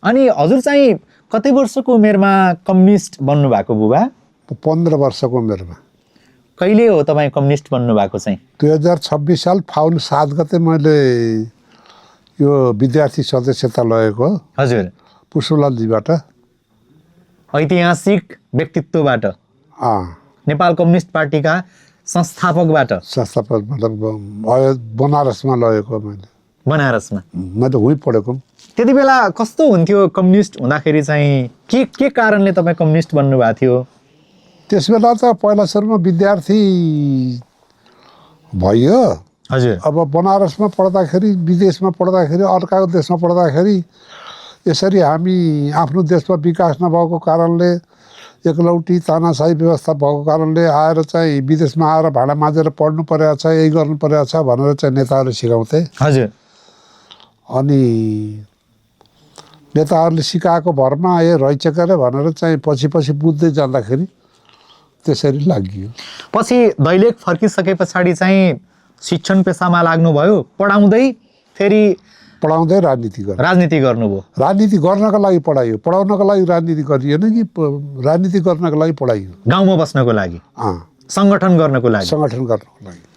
अनि हजुर चाहिँ कति वर्षको उमेरमा कम्युनिस्ट बन्नु भएको बुबा? 15 वर्षको उमेरमा। कहिले हो तपाईँ कम्युनिस्ट बन्नु भएको चाहिँ? 2026 साल फाउन 7 गते मैले यो विद्यार्थी सदस्यता लगेको। हजुर, पुष्पलालजीबाट, ऐतिहासिक व्यक्तित्वबाट, अँ, नेपाल कम्युनिस्ट पार्टीका संस्थापकबाट। संस्थापक मतलब बनारसमा लगेको मैले। बनारसमा मैले उहीँ पढेको। त्यति बेला कस्तो हुन्थ्यो कम्युनिस्ट हुँदाखेरि चाहिँ? के कारणले तपाईँ कम्युनिस्ट बन्नु भएको थियो? त्यस बेला त पहिला सुरुमा विद्यार्थी भयो। हजुर, अब बनारसमा पढ्दाखेरि, विदेशमा पढ्दाखेरि, अर्काको देशमा पढ्दाखेरि यसरी हामी आफ्नो देशमा विकास नभएको कारणले, एकलौटी तानाशाही व्यवस्था भएको कारणले आएर चाहिँ विदेशमा आएर भाँडा माझेर पढ्नु परेको छ, यही गर्नु परेको छ भनेर चाहिँ नेताहरूले सिकाउँथे। हजुर। अनि नेताहरूले सिकाएको भरमा ए रहेछ के अरे भनेर चाहिँ पछि पछि बुझ्दै जाँदाखेरि त्यसरी लाग्यो। पछि दैलेख फर्किसके पछाडि चाहिँ शिक्षण पेसामा लाग्नुभयो, पढाउँदै फेरि पढाउँदै राजनीति गर्नुभयो। राजनीति गर्नको लागि पढाइयो, पढाउनको लागि राजनीति गरिएन कि राजनीति गर्नको लागि पढाइयो। गाउँमा बस्नको लागि, अँ, सङ्गठन गर्नको लागि। सङ्गठन गर्नको लागि।